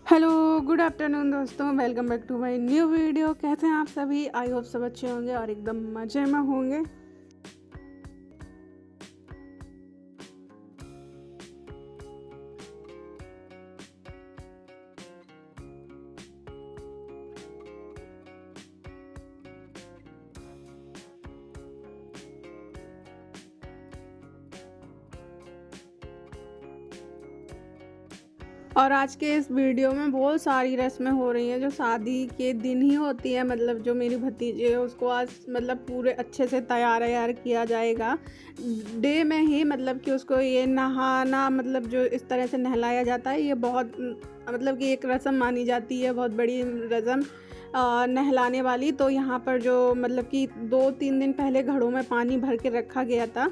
Hello good afternoon दोस्तों, welcome back to my new video. कैसे हैं आप सभी? आई होप सब अच्छे होंगे और एकदम मज़े में होंगे। और आज के इस वीडियो में बहुत सारी रस्में हो रही हैं जो शादी के दिन ही होती है। मतलब जो मेरी भतीजी है उसको आज मतलब पूरे अच्छे से तैयार किया जाएगा डे में ही। मतलब कि उसको ये नहाना, मतलब जो इस तरह से नहलाया जाता है, ये बहुत मतलब कि एक रस्म मानी जाती है, बहुत बड़ी रस्म नहलाने वाली। तो यहाँ पर जो मतलब कि 2-3 दिन पहले घड़ों में पानी भर के रखा गया था,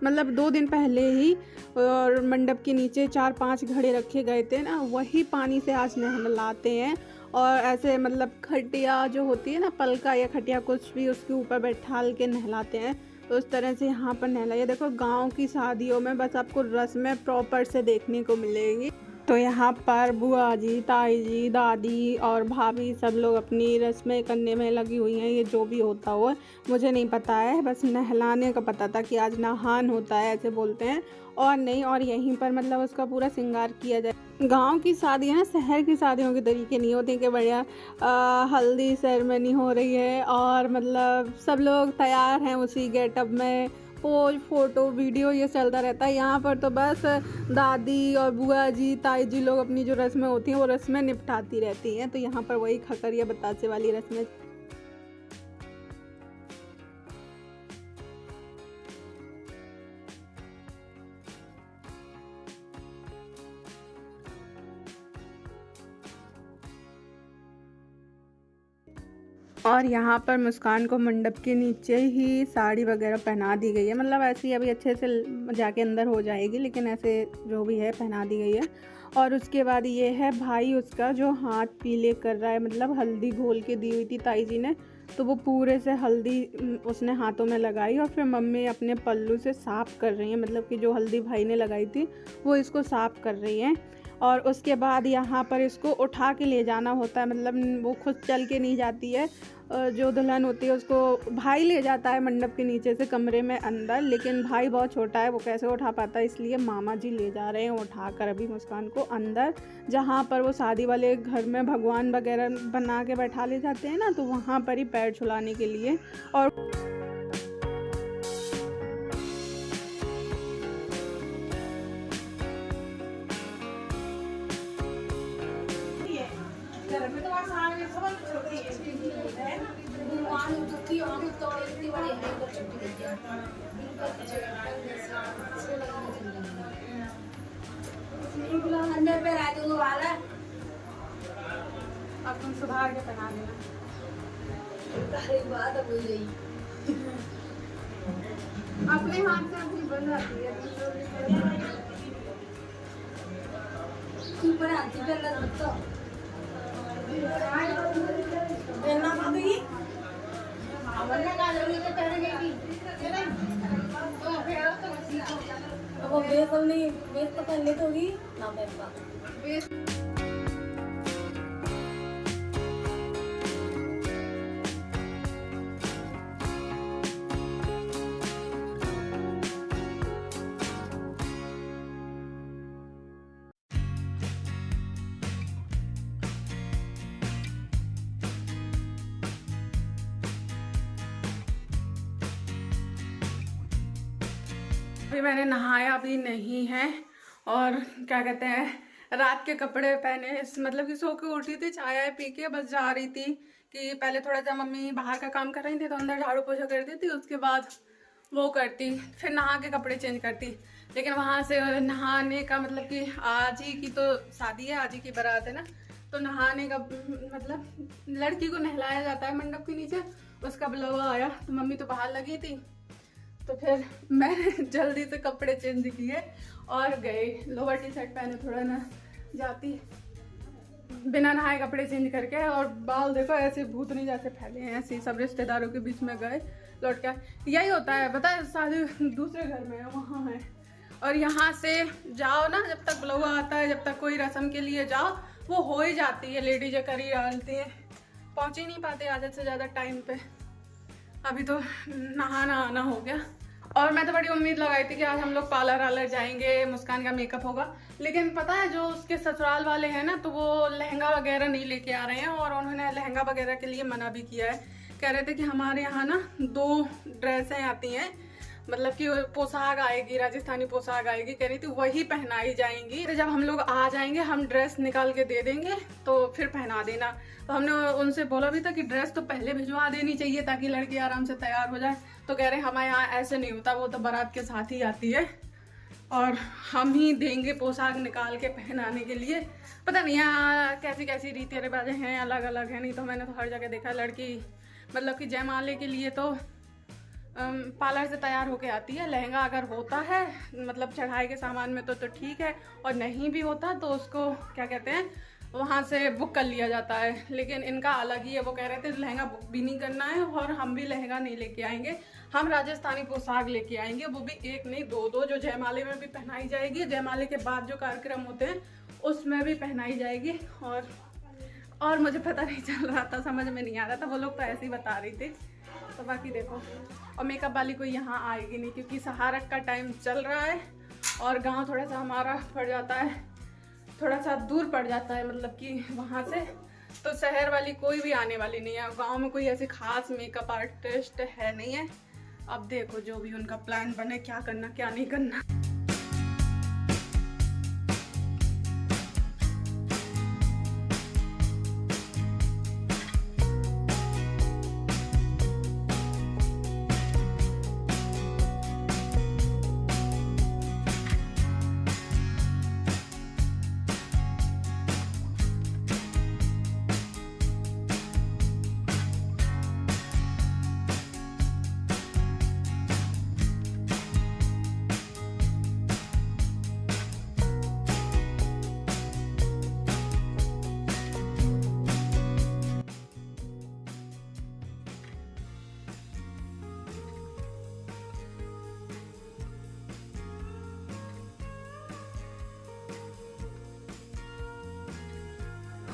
मतलब 2 दिन पहले ही, और मंडप के नीचे 4-5 घड़े रखे गए थे ना, वही पानी से आज नहलाते हैं। और ऐसे मतलब खटिया जो होती है ना, पलका या खटिया कुछ भी, उसके ऊपर बैठाल के नहलाते हैं। तो उस तरह से यहाँ पर नहलाइए। देखो, गांव की शादियों में बस आपको रस्में प्रॉपर से देखने को मिलेंगी। तो यहाँ पर बुआ जी, ताई जी, दादी और भाभी सब लोग अपनी रस्में करने में लगी हुई हैं। ये जो भी होता हो मुझे नहीं पता है, बस नहलाने का पता था कि आज नहान होता है, ऐसे बोलते हैं और नहीं। और यहीं पर मतलब उसका पूरा श्रृंगार किया जाए। गांव की शादी है ना, शहर की शादियों के तरीके नहीं होते कि बढ़िया हल्दी सेरेमनी हो रही है और मतलब सब लोग तैयार हैं उसी गेटअप में, पोज फोटो वीडियो ये चलता रहता है। यहाँ पर तो बस दादी और बुआ जी, ताई जी लोग अपनी जो रस्में होती हैं वो रस्में निपटाती रहती हैं। तो यहाँ पर वही खकरिया बतासे वाली रस्में। और यहाँ पर मुस्कान को मंडप के नीचे ही साड़ी वगैरह पहना दी गई है। मतलब ऐसे ही अभी अच्छे से जाके अंदर हो जाएगी, लेकिन ऐसे जो भी है पहना दी गई है। और उसके बाद ये है भाई उसका जो हाथ पीले कर रहा है, मतलब हल्दी घोल के दी हुई थी ताई जी ने, तो वो पूरे से हल्दी उसने हाथों में लगाई और फिर मम्मी अपने पल्लू से साफ़ कर रही हैं। मतलब कि जो हल्दी भाई ने लगाई थी वो इसको साफ़ कर रही हैं। और उसके बाद यहाँ पर इसको उठा के ले जाना होता है, मतलब वो खुद चल के नहीं जाती है। जो दुल्हन होती है उसको भाई ले जाता है मंडप के नीचे से कमरे में अंदर, लेकिन भाई बहुत छोटा है, वो कैसे उठा पाता है, इसलिए मामा जी ले जा रहे हैं उठा कर अभी मुस्कान को अंदर, जहाँ पर वो शादी वाले घर में भगवान वगैरह बना के बैठा ले जाते हैं ना, तो वहाँ पर ही पैर छुलाने के लिए। और अंदर पे राजू वाला अब तुम सुधार के पहना देना। बात भूल गई। अपने हाथ से अपनी बन जाती है। ऊपर आती पे लग तो पहनना पड़ेगी। हमने काजल के पहन गई तो फिर अब वो बेस तो पहनने तो होगी ना पहनना। अभी मैंने नहाया भी नहीं है और क्या कहते हैं, रात के कपड़े पहने, मतलब कि सो के उठी थी, चाय पी के बस जा रही थी कि पहले थोड़ा सा मम्मी बाहर का काम कर रही थी तो अंदर झाड़ू पोछा करती थी, उसके बाद वो करती, फिर नहा के कपड़े चेंज करती। लेकिन वहाँ से नहाने का मतलब कि आज ही की तो शादी है, आज ही की बारात है ना, तो नहाने का मतलब लड़की को नहलाया जाता है मंडप के नीचे, उसका बुलावा आया तो मम्मी तो बाहर लगी थी, तो फिर मैंने जल्दी से कपड़े चेंज किए और गए। लोअर टी शर्ट पहने थोड़ा ना जाती, बिना नहाए कपड़े चेंज करके, और बाल देखो ऐसे भूतनी जैसे फैले हैं, ऐसे सब रिश्तेदारों के बीच में गए लौट कर। यही होता है पता है, शादी दूसरे घर में है, वहाँ है। और यहाँ से जाओ ना, जब तक बुलावा आता है, जब तक कोई रस्म के लिए जाओ वो हो ही जाती है, लेडीज कर ही डालती है, पहुँच ही नहीं पाते आधे से ज़्यादा टाइम पे। अभी तो नहाना आना हो गया और मैं तो बड़ी उम्मीद लगाई थी कि आज हम लोग पार्लर वालर जाएंगे, मुस्कान का मेकअप होगा। लेकिन पता है जो उसके ससुराल वाले हैं ना, तो वो लहंगा वगैरह नहीं लेके आ रहे हैं और उन्होंने लहंगा वगैरह के लिए मना भी किया है। कह रहे थे कि हमारे यहाँ ना 2 ड्रेसें आती हैं, मतलब कि पोशाक आएगी, राजस्थानी पोशाक आएगी, कह रही थी वही पहनाई जाएंगी। तो जब हम लोग आ जाएंगे हम ड्रेस निकाल के दे देंगे तो फिर पहना देना। तो हमने उनसे बोला भी था कि ड्रेस तो पहले भिजवा देनी चाहिए ताकि लड़की आराम से तैयार हो जाए। तो कह रहे हमारे यहाँ ऐसे नहीं होता, वो तो बारात के साथ ही आती है और हम ही देंगे पोशाक निकाल के पहनाने के लिए। पता नहीं यहाँ कैसी कैसी रीति रिवाजें हैं, अलग अलग है। नहीं तो मैंने तो हर जगह देखा है लड़की मतलब कि जयमाले के लिए तो पार्लर से तैयार होके आती है। लहंगा अगर होता है मतलब चढ़ाई के सामान में तो ठीक है, और नहीं भी होता तो उसको क्या कहते हैं वहाँ से बुक कर लिया जाता है। लेकिन इनका अलग ही है, वो कह रहे थे लहंगा बुक भी नहीं करना है और हम भी लहंगा नहीं लेके आएंगे, हम राजस्थानी पोशाक लेके आएंगे, वो भी एक नहीं 2 जो जयमाले में भी पहनाई जाएगी, जयमाले के बाद जो कार्यक्रम होते हैं उसमें भी पहनाई जाएगी। और मुझे पता नहीं चल रहा था, समझ में नहीं आ रहा था, वो लोग तो ऐसे ही बता रही थी। तो बाकी देखो, और मेकअप वाली कोई यहाँ आएगी नहीं क्योंकि सहारक का टाइम चल रहा है और गांव थोड़ा सा हमारा पड़ जाता है, थोड़ा सा दूर पड़ जाता है मतलब कि वहाँ से, तो शहर वाली कोई भी आने वाली नहीं है। गांव में कोई ऐसी खास मेकअप आर्टिस्ट है नहीं है। अब देखो जो भी उनका प्लान बने, क्या करना क्या नहीं करना।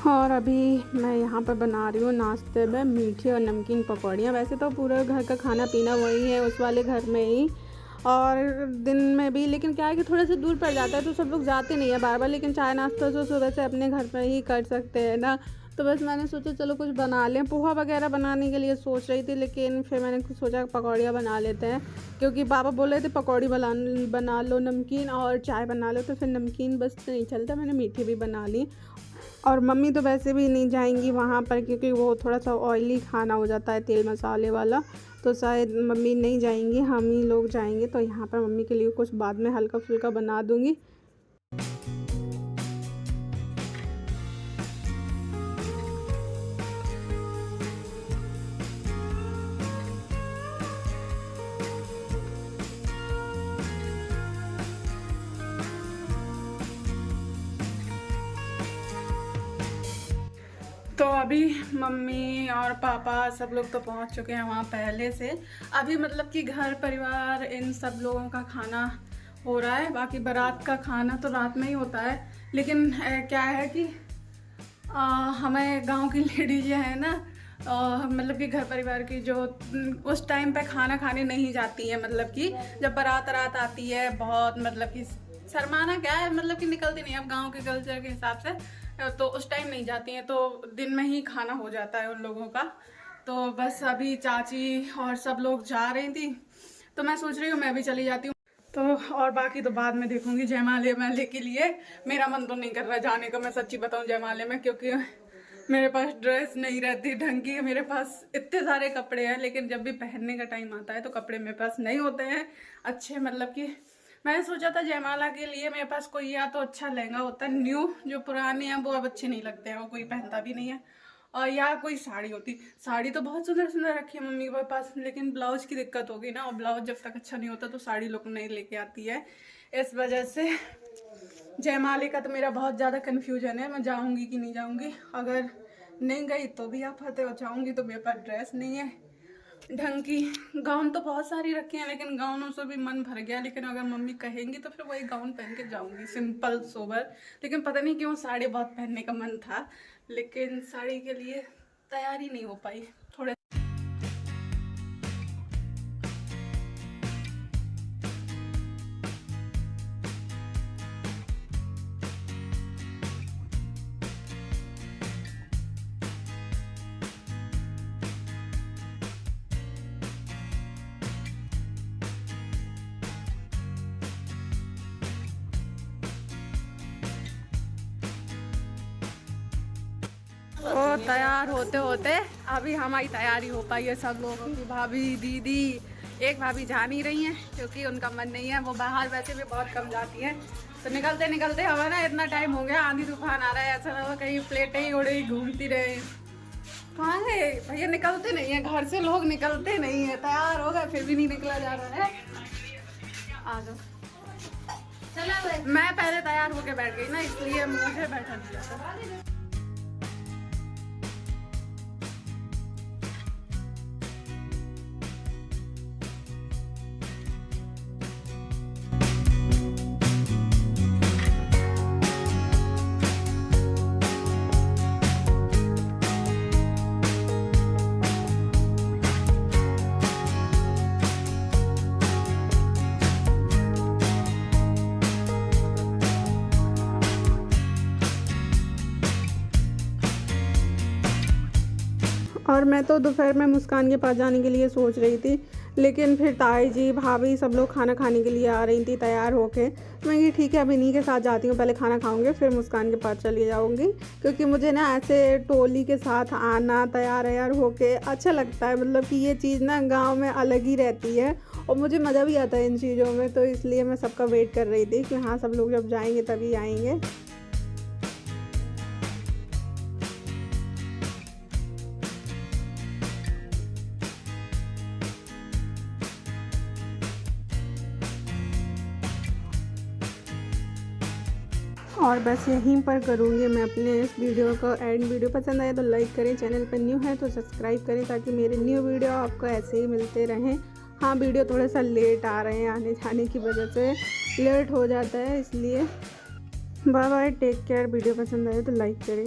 और अभी मैं यहाँ पर बना रही हूँ नाश्ते में मीठी और नमकीन पकौड़ियाँ। वैसे तो पूरे घर का खाना पीना वही है उस वाले घर में ही और दिन में भी, लेकिन क्या है कि थोड़ा सा दूर पड़ जाता है तो सब लोग जाते नहीं है बार बार। लेकिन चाय नाश्ता तो सुबह से अपने घर पर ही कर सकते हैं ना। तो बस मैंने सोचा चलो कुछ बना लें। पोहा वगैरह बनाने के लिए सोच रही थी, लेकिन फिर मैंने कुछ सोचा पकौड़ियाँ बना लेते हैं क्योंकि पापा बोल रहे थे पकौड़ी बना लो नमकीन और चाय बना लो। तो फिर नमकीन बस तो नहीं चलता, मैंने मीठी भी बना ली। और मम्मी तो वैसे भी नहीं जाएंगी वहाँ पर क्योंकि वो थोड़ा सा ऑयली खाना हो जाता है, तेल मसाले वाला, तो शायद मम्मी नहीं जाएंगी, हम ही लोग जाएंगे। तो यहाँ पर मम्मी के लिए कुछ बाद में हल्का फुल्का बना दूँगी। तो अभी मम्मी और पापा सब लोग तो पहुंच चुके हैं वहाँ पहले से। अभी मतलब कि घर परिवार इन सब लोगों का खाना हो रहा है, बाकी बारात का खाना तो रात में ही होता है। लेकिन क्या है कि हमें गांव की लेडीज है ना, मतलब कि घर परिवार की जो उस टाइम पे खाना खाने नहीं जाती है, मतलब कि जब बारात आती है बहुत मतलब कि शर्माना क्या है, मतलब कि निकलती नहीं है अब गांव के कल्चर के हिसाब से, तो उस टाइम नहीं जाती हैं, तो दिन में ही खाना हो जाता है उन लोगों का। तो बस अभी चाची और सब लोग जा रही थी तो मैं सोच रही हूँ मैं भी चली जाती हूँ। तो और बाकी तो बाद में देखूंगी। जयमाले मेले के लिए मेरा मन तो नहीं कर रहा जाने का, मैं सच्ची बताऊँ जयमाले में, क्योंकि मेरे पास ड्रेस नहीं रहती ढंग की। मेरे पास इतने सारे कपड़े हैं लेकिन जब भी पहनने का टाइम आता है तो कपड़े मेरे पास नहीं होते हैं अच्छे। मतलब कि मैंने सोचा था जयमाला के लिए मेरे पास कोई या तो अच्छा लहंगा होता है न्यू, जो पुराने हैं वो अब अच्छे नहीं लगते हैं, वो कोई पहनता भी नहीं है, और या कोई साड़ी होती। साड़ी तो बहुत सुंदर सुंदर रखी है मम्मी के पास, लेकिन ब्लाउज की दिक्कत होगी ना, और ब्लाउज जब तक अच्छा नहीं होता तो साड़ी लोग नहीं लेके आती है। इस वजह से जयमाले का तो मेरा बहुत ज़्यादा कन्फ्यूजन है, मैं जाऊँगी कि नहीं जाऊँगी। अगर नहीं गई तो भी आप फते हो जाऊँगी तो मेरे पास ड्रेस नहीं है, ढंग की। गाउन तो बहुत सारी रखी हैं, लेकिन गाउनों से भी मन भर गया। लेकिन अगर मम्मी कहेंगी तो फिर वही गाउन पहन के जाऊंगी, सिंपल सोबर। लेकिन पता नहीं क्यों साड़ी बहुत पहनने का मन था, लेकिन साड़ी के लिए तैयारी नहीं हो पाई। थोड़े तो तैयार होते होते अभी हमारी तैयारी हो पाई है सब लोगों की। भाभी, दीदी, एक भाभी जा नहीं रही हैं क्योंकि उनका मन नहीं है, वो बाहर वैसे भी बहुत कम जाती हैं। तो निकलते निकलते हमारा इतना टाइम हो गया, आंधी तूफान आ रहा है, ऐसा लगा कहीं प्लेटें ही उड़े घूमती रहे। कहाँ है भैया? निकलते नहीं है घर से, लोग निकलते नहीं है। तैयार हो गए फिर भी नहीं निकला जा रहा है। आ जाओ। मैं पहले तैयार होके बैठ गई ना, इसलिए मुझे बैठा दिया था। और मैं तो दोपहर में मुस्कान के पास जाने के लिए सोच रही थी, लेकिन फिर ताई जी, भाभी सब लोग खाना खाने के लिए आ रही थी तैयार होके। मैं ये ठीक है अभी इन्हीं के साथ जाती हूँ, पहले खाना खाऊंगी फिर मुस्कान के पास चली जाऊँगी। क्योंकि मुझे ना ऐसे टोली के साथ आना, तैयार वैयार होके अच्छा लगता है। मतलब कि ये चीज़ ना गाँव में अलग ही रहती है और मुझे मज़ा भी आता है इन चीज़ों में। तो इसलिए मैं सबका वेट कर रही थी कि हाँ सब लोग जब जाएंगे तभी आएंगे। और बस यहीं पर करूँगी मैं अपने इस वीडियो को एंड। वीडियो पसंद आए तो लाइक करें, चैनल पर न्यू है तो सब्सक्राइब करें ताकि मेरे न्यू वीडियो आपको ऐसे ही मिलते रहें। हाँ वीडियो थोड़ा सा लेट आ रहे हैं, आने जाने की वजह से लेट हो जाता है इसलिए। Bye bye, take care. Video पसंद आए तो लाइक करें।